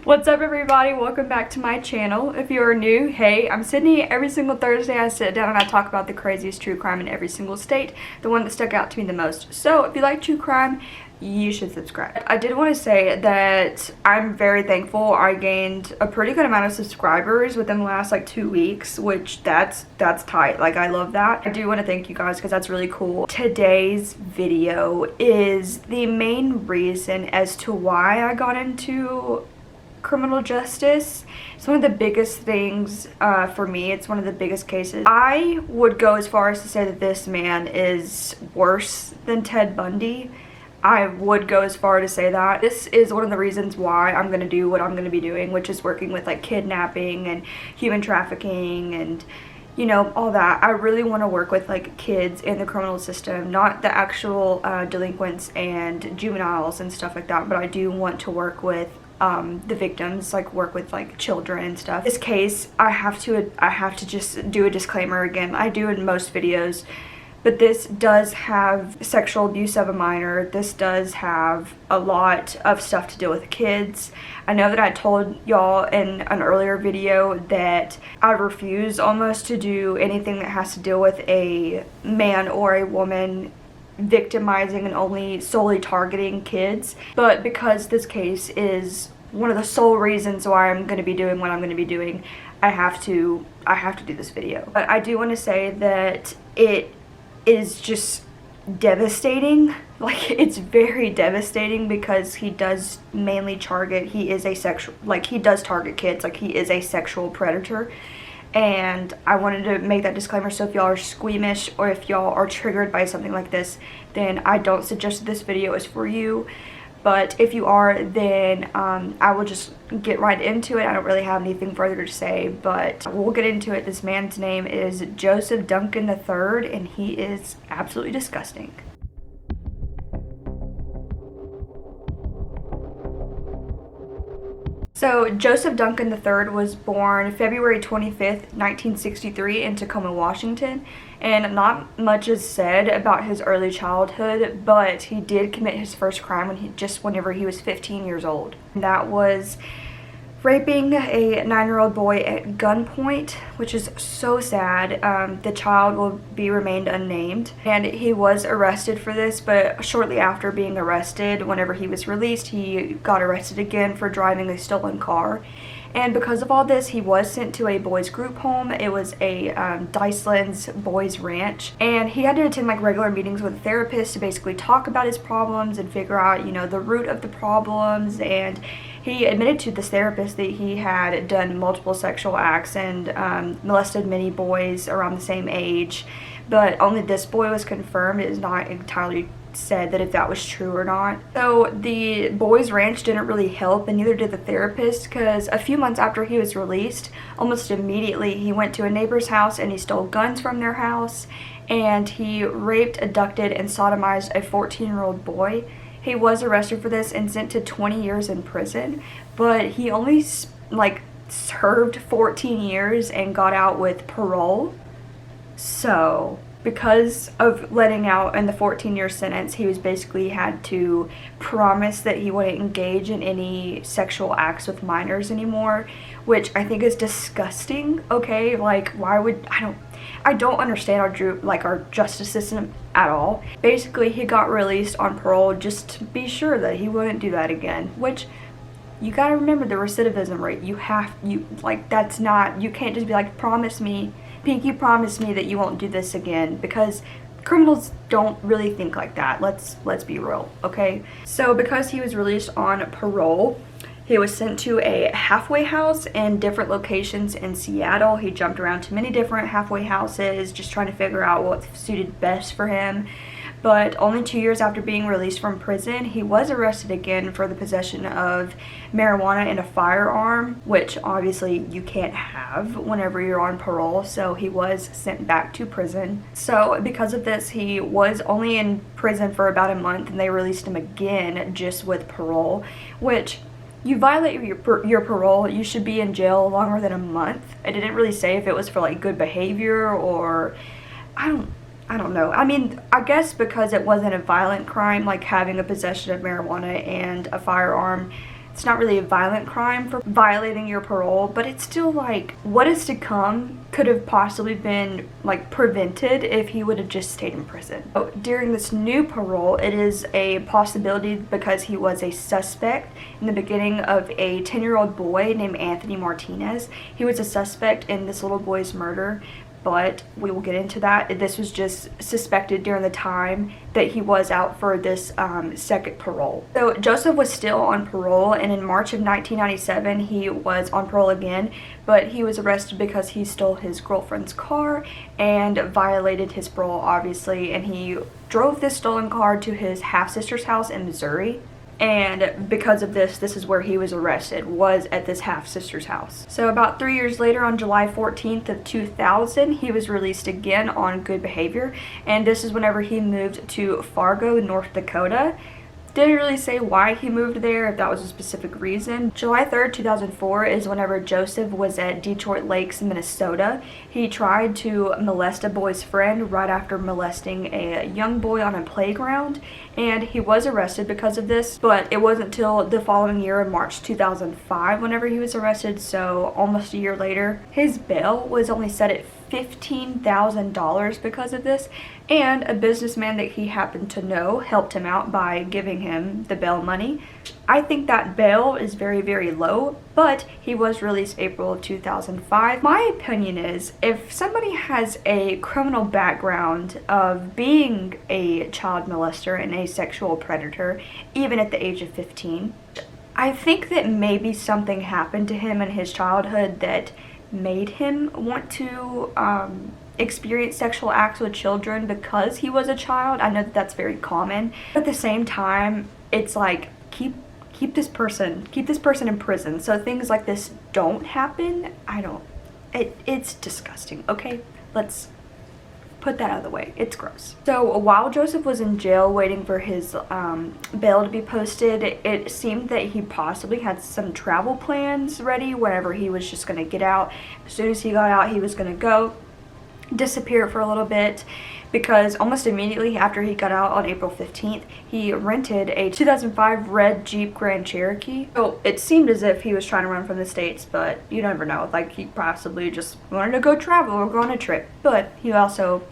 What's up everybody, welcome back to my channel. If you are new, hey, I'm Sydney. Every single Thursday I sit down and I talk about the craziest true crime in every single state, the one that stuck out to me the most. So if you like true crime, you should subscribe. I did want to say that I'm very thankful I gained a pretty good amount of subscribers within the last like 2 weeks, which that's tight. Like, I love that. I do want to thank you guys because that's really cool. Today's video is the main reason as to why I got into criminal justice. It's one of the biggest things for me. It's one of the biggest cases. I would go as far as to say that this man is worse than Ted Bundy. I would go as far to say that. This is one of the reasons why I'm going to do what I'm going to be doing, which is working with like kidnapping and human trafficking and, you know, all that. I really want to work with like kids in the criminal system, not the actual delinquents and juveniles and stuff like that, but I do want to work with the victims, like work with like children and stuff. This case, I have to just do a disclaimer again. I do in most videos, but this does have sexual abuse of a minor. This does have a lot of stuff to deal with kids. I know that I told y'all in an earlier video that I refuse almost to do anything that has to deal with a man or a woman victimizing and only solely targeting kids, but because this case is one of the sole reasons why I'm going to be doing what I'm going to be doing, I have to do this video. But I do want to say that it is just devastating. Like, it's very devastating because he does mainly target, he is a sexual, like, he does target kids, like he is a sexual predator. And I wanted to make that disclaimer, so if y'all are squeamish or if y'all are triggered by something like this, then I don't suggest this video is for you. But if you are, then I will just get right into it. I don't really have anything further to say, but we'll get into it. This man's name is Joseph Duncan III, and he is absolutely disgusting. So, Joseph Duncan III was born February 25th, 1963 in Tacoma, Washington, and not much is said about his early childhood, but he did commit his first crime whenever he was 15 years old. And that was raping a 9-year-old boy at gunpoint, which is so sad. The child will be remained unnamed, and he was arrested for this, but shortly after being arrested, whenever he was released, he got arrested again for driving a stolen car. And because of all this, he was sent to a boys group home. It was a Dyceland's boys ranch, and he had to attend like regular meetings with a therapist to basically talk about his problems and figure out, you know, the root of the problems. And he admitted to this therapist that he had done multiple sexual acts and molested many boys around the same age, but only this boy was confirmed. It is not entirely said that if that was true or not. So the boys ranch didn't really help, and neither did the therapist, because a few months after he was released, almost immediately he went to a neighbor's house and he stole guns from their house, and he raped, abducted, and sodomized a 14-year-old boy. He was arrested for this and sent to 20 years in prison, but he only like served 14 years and got out with parole. So because of letting out in the 14-year sentence, he was basically had to promise that he wouldn't engage in any sexual acts with minors anymore, which I think is disgusting. Okay, like, why would I don't understand our justice system at all. Basically, he got released on parole just to be sure that he wouldn't do that again, which you gotta remember the recidivism rate. You can't just be like, promise me, Pinky, promise me that you won't do this again, because criminals don't really think like that. Let's be real, okay? So because he was released on parole, he was sent to a halfway house in different locations in Seattle. He jumped around to many different halfway houses, just trying to figure out what suited best for him. But only 2 years after being released from prison, he was arrested again for the possession of marijuana and a firearm, which obviously you can't have whenever you're on parole, so he was sent back to prison. So because of this, he was only in prison for about a month, and they released him again just with parole, which, you violate your parole, you should be in jail longer than a month. I didn't really say if it was for like good behavior or I don't know. I mean, I guess because it wasn't a violent crime, like having a possession of marijuana and a firearm, it's not really a violent crime for violating your parole, but it's still like, what is to come could have possibly been like prevented if he would have just stayed in prison. So, during this new parole, it is a possibility because he was a suspect in the beginning of a 10-year-old boy named Anthony Martinez. He was a suspect in this little boy's murder, but we will get into that. This was just suspected during the time that he was out for this second parole. So Joseph was still on parole, and in March of 1997 he was on parole again, but he was arrested because he stole his girlfriend's car and violated his parole, obviously, and he drove this stolen car to his half-sister's house in Missouri. And because of this is where he was arrested, was at this half-sister's house. So about 3 years later, on July 14th of 2000, he was released again on good behavior, and this is whenever he moved to Fargo, North Dakota. Didn't really say why he moved there, if that was a specific reason. July 3rd, 2004 is whenever Joseph was at Detroit Lakes, Minnesota. He tried to molest a boy's friend right after molesting a young boy on a playground, and he was arrested because of this, but it wasn't until the following year, in March 2005, whenever he was arrested, so almost a year later. His bail was only set at $15,000 because of this, and a businessman that he happened to know helped him out by giving him the bail money. I think that bail is very, very low, but he was released April of 2005. My opinion is, if somebody has a criminal background of being a child molester and a sexual predator, even at the age of 15, I think that maybe something happened to him in his childhood that made him want to experience sexual acts with children because he was a child. I know that that's very common, but at the same time, it's like, keep this person in prison so things like this don't happen. It's disgusting. Okay, let's put that out of the way. It's gross. So while Joseph was in jail waiting for his bail to be posted, it seemed that he possibly had some travel plans ready whenever he was just going to get out. As soon as he got out, he was going to go disappear for a little bit, because almost immediately after he got out on April 15th, he rented a 2005 red Jeep Grand Cherokee. So it seemed as if he was trying to run from the States, but you never know. Like, he possibly just wanted to go travel or go on a trip, but he also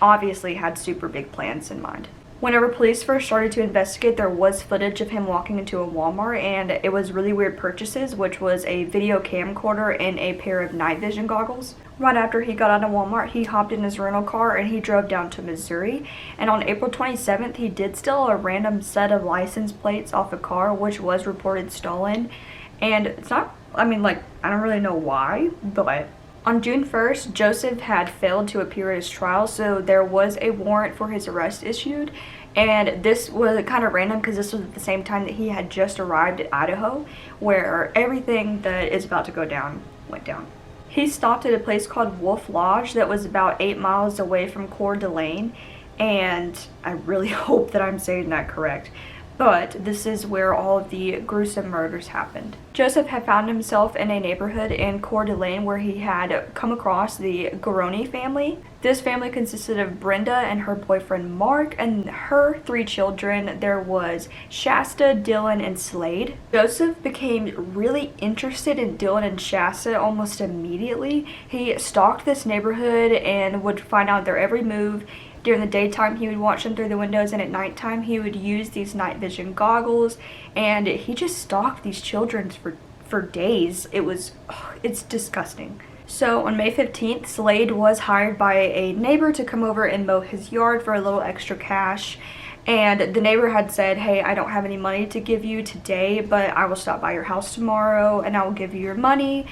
obviously had super big plans in mind. Whenever police first started to investigate, there was footage of him walking into a Walmart, and it was really weird purchases, which was a video camcorder and a pair of night vision goggles. Right after he got out of Walmart, he hopped in his rental car and he drove down to Missouri. And on April 27th, he did steal a random set of license plates off a car, which was reported stolen. And it's not, I don't really know why, but on June 1st, Joseph had failed to appear at his trial, so there was a warrant for his arrest issued. And this was kind of random because this was at the same time that he had just arrived at Idaho, where everything that is about to go down went down. He stopped at a place called Wolf Lodge that was about 8 miles away from Coeur d'Alene, and I really hope that I'm saying that correct. But this is where all of the gruesome murders happened. Joseph had found himself in a neighborhood in Coeur d'Alene where he had come across the Garoni family. This family consisted of Brenda and her boyfriend Mark and her 3 children. There was Shasta, Dylan, and Slade. Joseph became really interested in Dylan and Shasta almost immediately. He stalked this neighborhood and would find out their every move. During the daytime, he would watch them through the windows, and at nighttime, he would use these night vision goggles, and he just stalked these children for days. It's disgusting. So on May 15th, Slade was hired by a neighbor to come over and mow his yard for a little extra cash. And the neighbor had said, hey, I don't have any money to give you today, but I will stop by your house tomorrow and I will give you your money.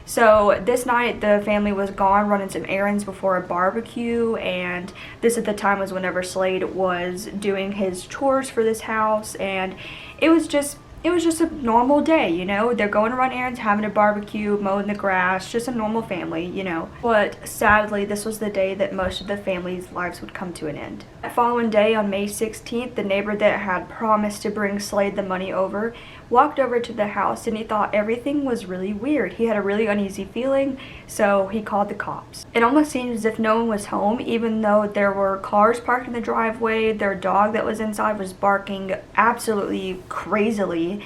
So this night the family was gone running some errands before a barbecue, and this at the time was whenever Slade was doing his chores for this house, and it was just a normal day, you know. They're going to run errands, having a barbecue, mowing the grass, just a normal family, you know. But sadly, this was the day that most of the family's lives would come to an end. That following day, on May 16th, the neighbor that had promised to bring Slade the money over walked over to the house, and he thought everything was really weird. He had a really uneasy feeling, so he called the cops. It almost seemed as if no one was home, even though there were cars parked in the driveway. Their dog that was inside was barking absolutely crazily,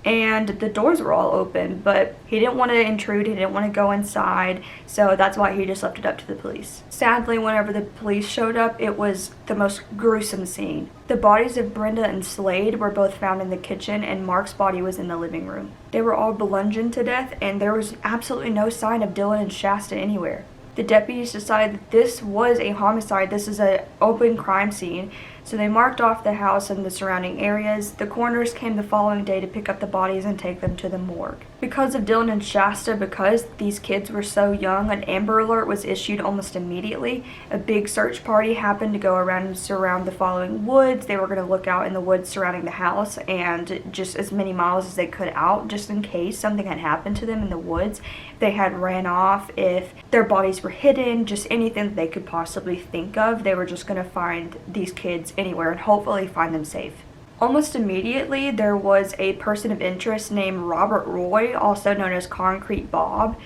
and the doors were all open, but he didn't want to intrude, he didn't want to go inside, so that's why he just left it up to the police. Sadly, whenever the police showed up, it was the most gruesome scene. The bodies of Brenda and Slade were both found in the kitchen, and Mark's body was in the living room. They were all bludgeoned to death, and there was absolutely no sign of Dylan and Shasta anywhere. The deputies decided that this was a homicide, this is an open crime scene, so they marked off the house and the surrounding areas. The coroners came the following day to pick up the bodies and take them to the morgue. Because of Dylan and Shasta, because these kids were so young, an Amber Alert was issued almost immediately. A big search party happened to go around and surround the following woods. They were going to look out in the woods surrounding the house and just as many miles as they could out, just in case something had happened to them in the woods. If they had ran off, if their bodies were hidden, just anything that they could possibly think of, they were just going to find these kids anywhere and hopefully find them safe. Almost immediately, there was a person of interest named Robert Roy, also known as Concrete Bob.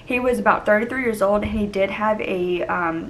He was about 33 years old, and he did have a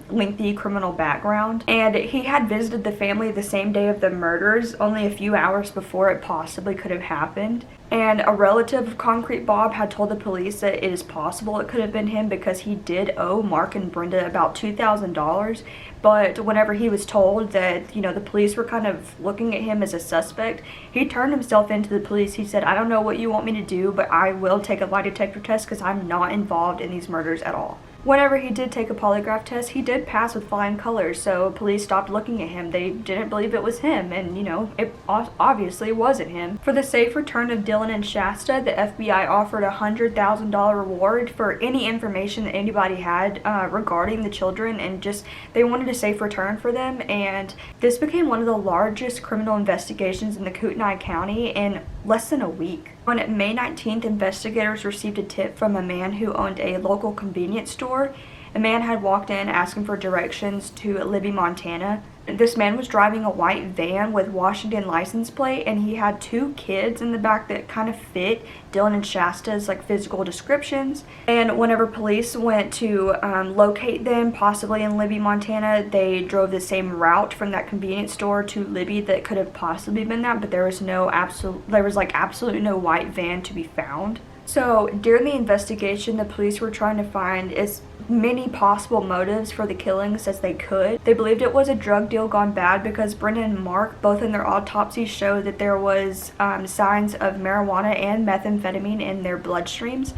lengthy criminal background. And he had visited the family the same day of the murders, only a few hours before it possibly could have happened. And a relative of Concrete Bob had told the police that it is possible it could have been him because he did owe Mark and Brenda about $2,000. But whenever he was told that, the police were kind of looking at him as a suspect, he turned himself into the police. He said, "I don't know what you want me to do, but I will take a lie detector test because I'm not involved in these murders at all." Whenever he did take a polygraph test, he did pass with flying colors, so police stopped looking at him. They didn't believe it was him, and it obviously wasn't him. For the safe return of Dylan and Shasta, the FBI offered a $100,000 reward for any information that anybody had regarding the children, and just they wanted a safe return for them. And this became one of the largest criminal investigations in the Kootenai County in less than a week. On May 19th, investigators received a tip from a man who owned a local convenience store. A man had walked in asking for directions to Libby, Montana. This man was driving a white van with Washington license plate, and he had two kids in the back that kind of fit Dylan and Shasta's physical descriptions. And whenever police went to locate them, possibly in Libby, Montana, they drove the same route from that convenience store to Libby that could have possibly been that, but there was absolutely no white van to be found. So during the investigation, the police were trying to find as many possible motives for the killings as they could. They believed it was a drug deal gone bad because Brenda and Mark, both in their autopsies, showed that there was signs of marijuana and methamphetamine in their bloodstreams.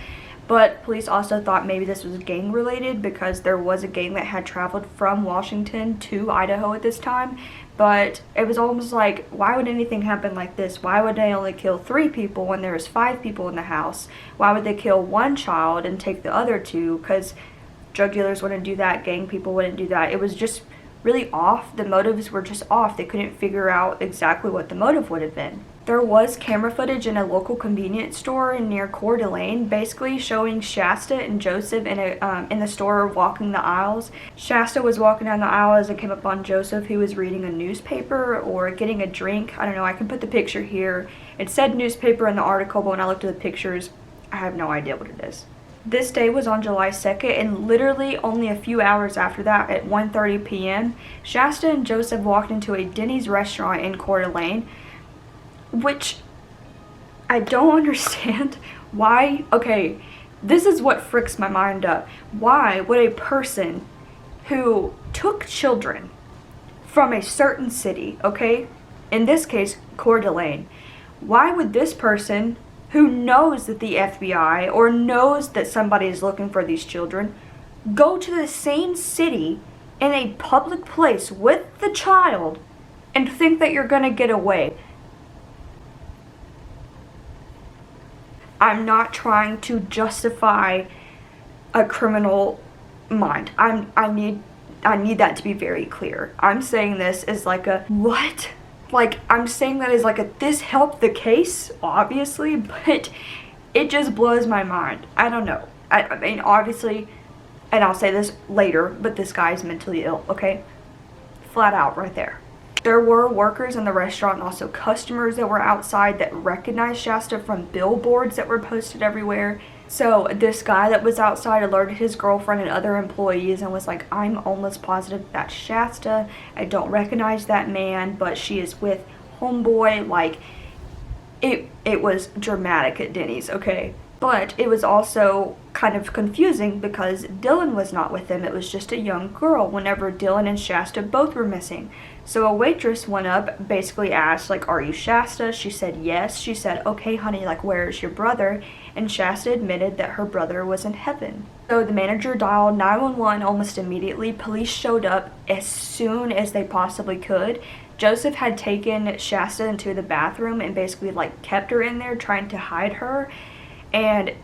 But police also thought maybe this was gang related because there was a gang that had traveled from Washington to Idaho at this time. But it was almost like, why would anything happen like this? Why would they only kill 3 people when there was 5 people in the house? Why would they kill one child and take the other 2? Because drug dealers wouldn't do that, gang people wouldn't do that. It was just really off. The motives were just off. They couldn't figure out exactly what the motive would have been. There was camera footage in a local convenience store near Coeur d'Alene, basically showing Shasta and Joseph in the store walking the aisles. Shasta was walking down the aisle as it came up on Joseph, who was reading a newspaper or getting a drink. I don't know, I can put the picture here. It said newspaper in the article, but when I looked at the pictures, I have no idea what it is. This day was on July 2nd, and literally only a few hours after that, at 1:30 p.m., Shasta and Joseph walked into a Denny's restaurant in Coeur d'Alene, which I don't understand why. Okay, this is what fricks my mind up. Why would a person who took children from a certain city, okay, in this case, Coeur d'Alene, why would this person who knows that the FBI or knows that somebody is looking for these children go to the same city in a public place with the child and think that you're gonna get away? I'm not trying to justify a criminal mind. I need that to be very clear. I'm saying this as like a what? I'm saying that as like a this helped the case, obviously, but it just blows my mind. I don't know. I mean, obviously, and I'll say this later, but this guy is mentally ill, okay? Flat out right there. There were workers in the restaurant and also customers that were outside that recognized Shasta from billboards that were posted everywhere. So this guy that was outside alerted his girlfriend and other employees and was like, "I'm almost positive that's Shasta. I don't recognize that man, but she is with homeboy." it was dramatic at Denny's, okay? But it was also kind of confusing because Dylan was not with them. It was just a young girl whenever Dylan and Shasta both were missing. So a waitress went up, basically asked, like, are you Shasta? She said yes. She said, okay, honey, like, where's your brother? And Shasta admitted that her brother was in heaven. So the manager dialed 911 almost immediately. Police showed up as soon as they possibly could. Joseph had taken Shasta into the bathroom and basically, like, kept her in there trying to hide her. And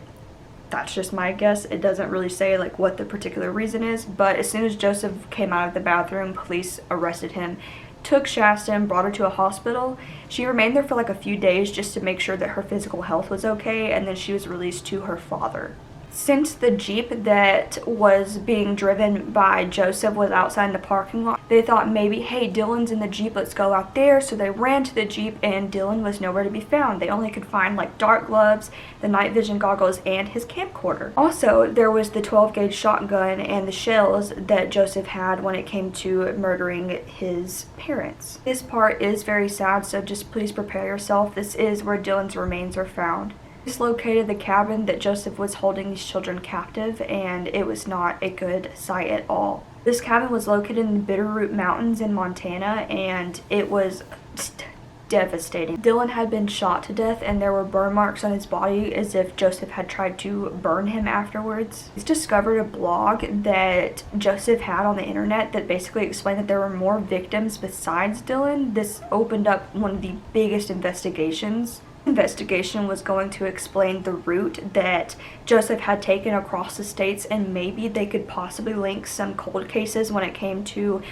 that's just my guess. It doesn't really say like what the particular reason is, but as soon as Joseph came out of the bathroom, police arrested him, took Shasta and brought her to a hospital. She remained there for like a few days just to make sure that her physical health was okay, and then she was released to her father. Since the Jeep that was being driven by Joseph was outside in the parking lot, they thought maybe, hey, Dylan's in the Jeep, let's go out there. So they ran to the Jeep and Dylan was nowhere to be found. They only could find like dark gloves, the night vision goggles, and his camcorder. Also, there was the 12-gauge shotgun and the shells that Joseph had when it came to murdering his parents. This part is very sad, so just please prepare yourself. This is where Dylan's remains are found. Police located the cabin that Joseph was holding these children captive, and it was not a good sight at all. This cabin was located in the Bitterroot Mountains in Montana, and it was devastating. Dylan had been shot to death, and there were burn marks on his body as if Joseph had tried to burn him afterwards. He's discovered a blog that Joseph had on the internet that basically explained that there were more victims besides Dylan. This opened up one of the biggest investigations. Investigation was going to explain the route that Joseph had taken across the states, and maybe they could possibly link some cold cases when it came to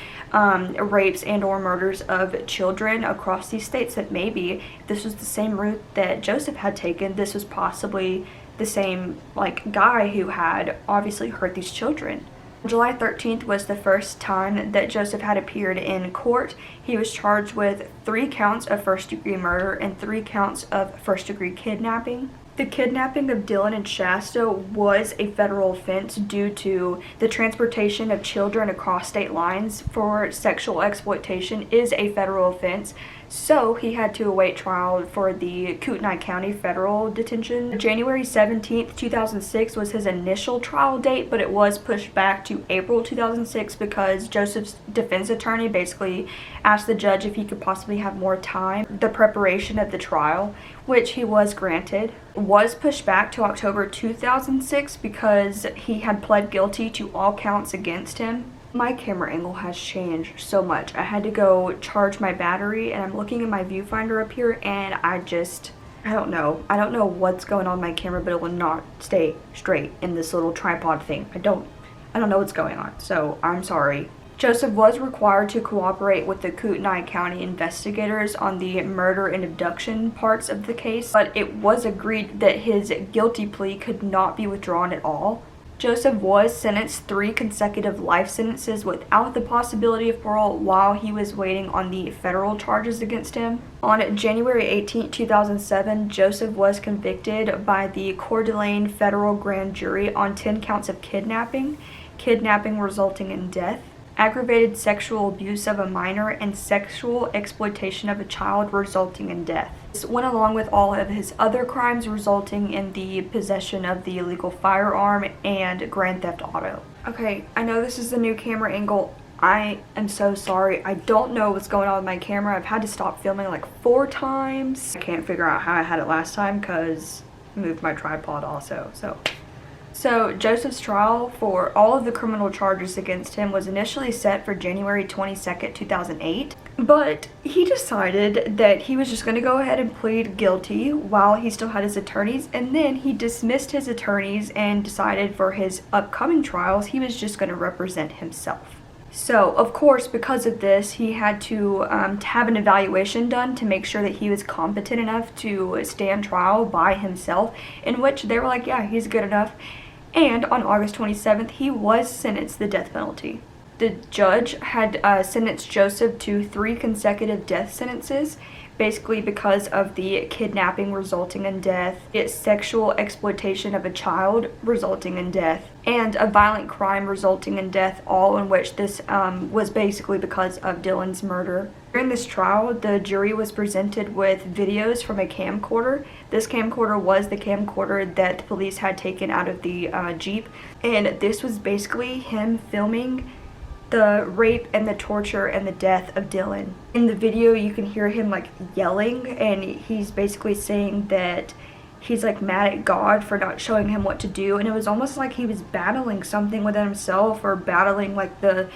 rapes and or murders of children across these states, that maybe if this was the same route that Joseph had taken, this was possibly the same like guy who had obviously hurt these children. July 13th was the first time that Joseph had appeared in court. He was charged with 3 counts of first-degree murder and 3 counts of first-degree kidnapping. The kidnapping of Dylan and Shasta was a federal offense due to the transportation of children across state lines for sexual exploitation is a federal offense. So he had to await trial for the Kootenai County federal detention. January 17th, 2006 was his initial trial date, but it was pushed back to April 2006 because Joseph's defense attorney basically asked the judge if he could possibly have more time. The preparation of the trial, which he was granted, was pushed back to October 2006 because he had pled guilty to all counts against him. My camera angle has changed so much. I had to go charge my battery, and I'm looking at my viewfinder up here, and I don't know. I don't know what's going on with my camera, but it will not stay straight in this little tripod thing. I don't know what's going on, so I'm sorry. Joseph was required to cooperate with the Kootenai County investigators on the murder and abduction parts of the case, but it was agreed that his guilty plea could not be withdrawn at all. Joseph was sentenced 3 consecutive life sentences without the possibility of parole while he was waiting on the federal charges against him. On January 18, 2007, Joseph was convicted by the Coeur d'Alene federal grand jury on 10 counts of kidnapping resulting in death, aggravated sexual abuse of a minor, and sexual exploitation of a child resulting in death. This went along with all of his other crimes resulting in the possession of the illegal firearm and grand theft auto. Okay, I know this is the new camera angle. I am so sorry. I don't know what's going on with my camera. I've had to stop filming like 4 times. I can't figure out how I had it last time because I moved my tripod also, So Joseph's trial for all of the criminal charges against him was initially set for January 22nd, 2008, but he decided that he was just going to go ahead and plead guilty while he still had his attorneys, and then he dismissed his attorneys and decided for his upcoming trials he was just going to represent himself. So, of course, because of this, he had to have an evaluation done to make sure that he was competent enough to stand trial by himself, in which they were like, yeah, he's good enough. And on August 27th, he was sentenced to the death penalty. The judge had sentenced Joseph to 3 consecutive death sentences, basically because of the kidnapping resulting in death, it's sexual exploitation of a child resulting in death, and a violent crime resulting in death, all in which this was basically because of Dylan's murder. During this trial, the jury was presented with videos from a camcorder. This camcorder was the camcorder that the police had taken out of the Jeep, and this was basically him filming the rape and the torture and the death of Dylan. In the video, you can hear him like yelling, and he's basically saying that he's like mad at God for not showing him what to do, and it was almost like he was battling something within himself, or battling like the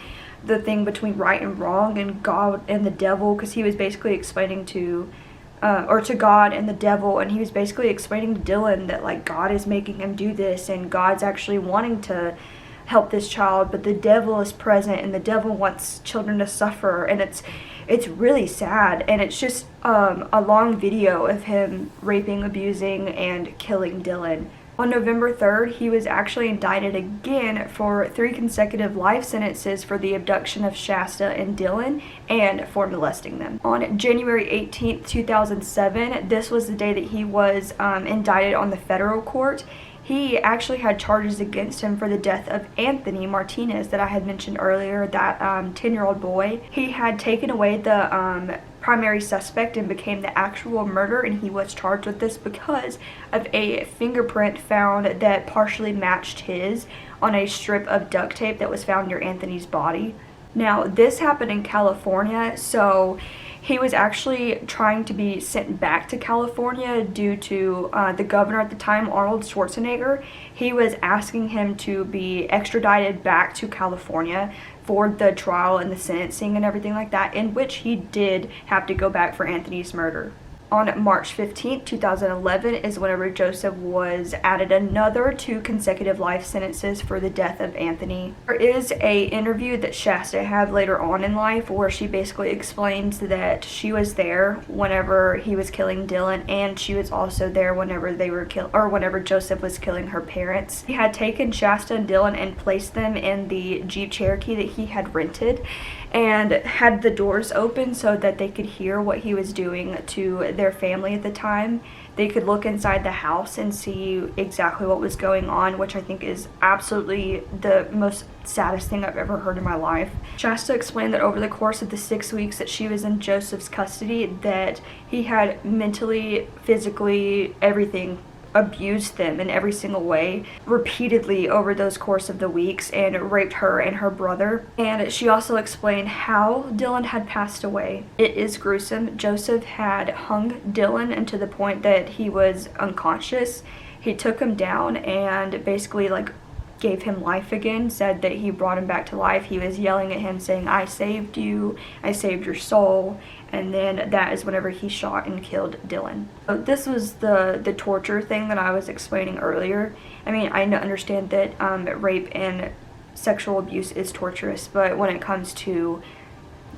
thing between right and wrong and God and the devil, because he was basically explaining to God and the devil, and he was basically explaining to Dylan that like God is making him do this, and God's actually wanting to help this child, but the devil is present, and the devil wants children to suffer, and it's really sad. And it's just a long video of him raping, abusing, and killing Dylan. On November 3rd, he was actually indicted again for 3 consecutive life sentences for the abduction of Shasta and Dylan and for molesting them. On January 18th, 2007, this was the day that he was indicted on the federal court. He actually had charges against him for the death of Anthony Martinez that I had mentioned earlier, that 10-year-old boy. He had taken away the primary suspect and became the actual murderer, and he was charged with this because of a fingerprint found that partially matched his on a strip of duct tape that was found near Anthony's body. Now, this happened in California, so he was actually trying to be sent back to California due to the governor at the time, Arnold Schwarzenegger. He was asking him to be extradited back to California for the trial and the sentencing and everything like that, in which he did have to go back for Anthony's murder. On March 15th, 2011 is whenever Joseph was added another 2 consecutive life sentences for the death of Anthony. There is a interview that Shasta had later on in life where she basically explains that she was there whenever he was killing Dylan, and she was also there whenever they were whenever Joseph was killing her parents. He had taken Shasta and Dylan and placed them in the Jeep Cherokee that he had rented, and had the doors open so that they could hear what he was doing to their family at the time. They could look inside the house and see exactly what was going on, which I think is absolutely the most saddest thing I've ever heard in my life. Shasta explained that over the course of the 6 weeks that she was in Joseph's custody, that he had mentally, physically, everything, abused them in every single way repeatedly over those course of the weeks, and raped her and her brother. And she also explained how Dylan had passed away. It is gruesome. Joseph had hung Dylan, and to the point that he was unconscious. He took him down and basically like gave him life again, said that he brought him back to life. He was yelling at him saying, "I saved you, I saved your soul." And then that is whenever he shot and killed Dylan. So this was the torture thing that I was explaining earlier. I mean, I understand that rape and sexual abuse is torturous, but when it comes to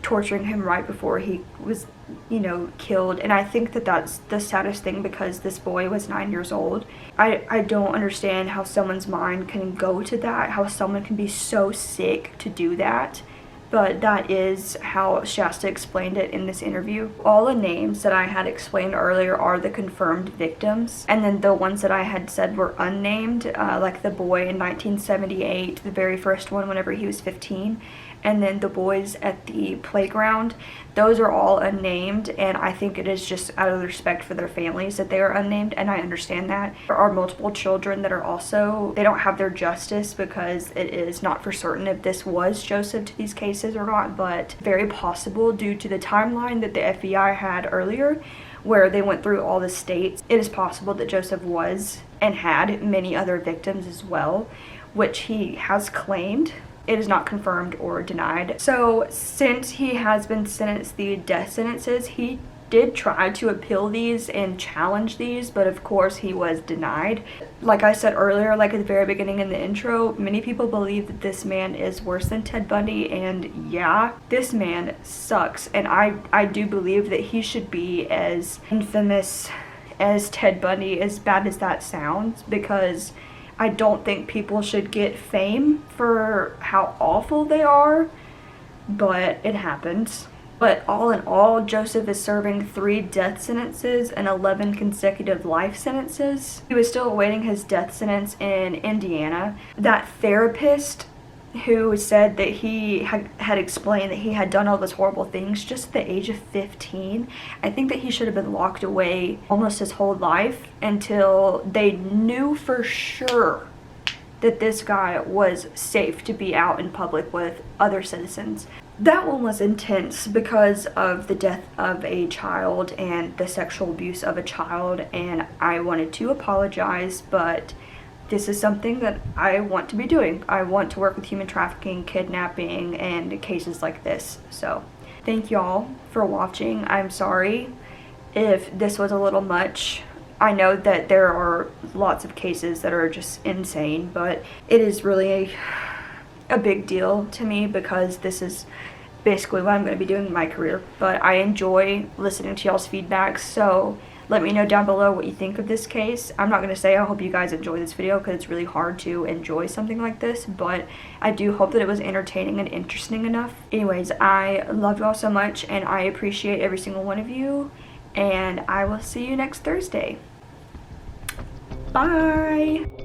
torturing him right before he was, killed, and I think that that's the saddest thing, because this boy was 9 years old. I don't understand how someone's mind can go to that, how someone can be so sick to do that. But that is how Shasta explained it in this interview. All the names that I had explained earlier are the confirmed victims. And then the ones that I had said were unnamed, like the boy in 1978, the very first one whenever he was 15. And then the boys at the playground, those are all unnamed, and I think it is just out of respect for their families that they are unnamed, and I understand that. There are multiple children that are also, they don't have their justice, because it is not for certain if this was Joseph to these cases or not, but very possible due to the timeline that the FBI had earlier, where they went through all the states. It is possible that Joseph was and had many other victims as well, which he has claimed. It is not confirmed or denied. So since he has been sentenced the death sentences, he did try to appeal these and challenge these, but of course he was denied. Like I said earlier, like at the very beginning in the intro, many people believe that this man is worse than Ted Bundy, and yeah, this man sucks. And I do believe that he should be as infamous as Ted Bundy, as bad as that sounds, because I don't think people should get fame for how awful they are, but it happens. But all in all, Joseph is serving 3 death sentences and 11 consecutive life sentences. He was still awaiting his death sentence in Indiana. That therapist who said that he had explained that he had done all those horrible things just at the age of 15, I think that he should have been locked away almost his whole life until they knew for sure that this guy was safe to be out in public with other citizens. That one was intense because of the death of a child and the sexual abuse of a child, and I wanted to apologize, but this is something that I want to be doing. I want to work with human trafficking, kidnapping, and cases like this. So thank y'all for watching. I'm sorry if this was a little much. I know that there are lots of cases that are just insane, but it is really a big deal to me because this is basically what I'm going to be doing in my career. But I enjoy listening to y'all's feedback, so let me know down below what you think of this case. I'm not going to say I hope you guys enjoy this video because it's really hard to enjoy something like this, but I do hope that it was entertaining and interesting enough. Anyways, I love you all so much and I appreciate every single one of you, and I will see you next Thursday. Bye!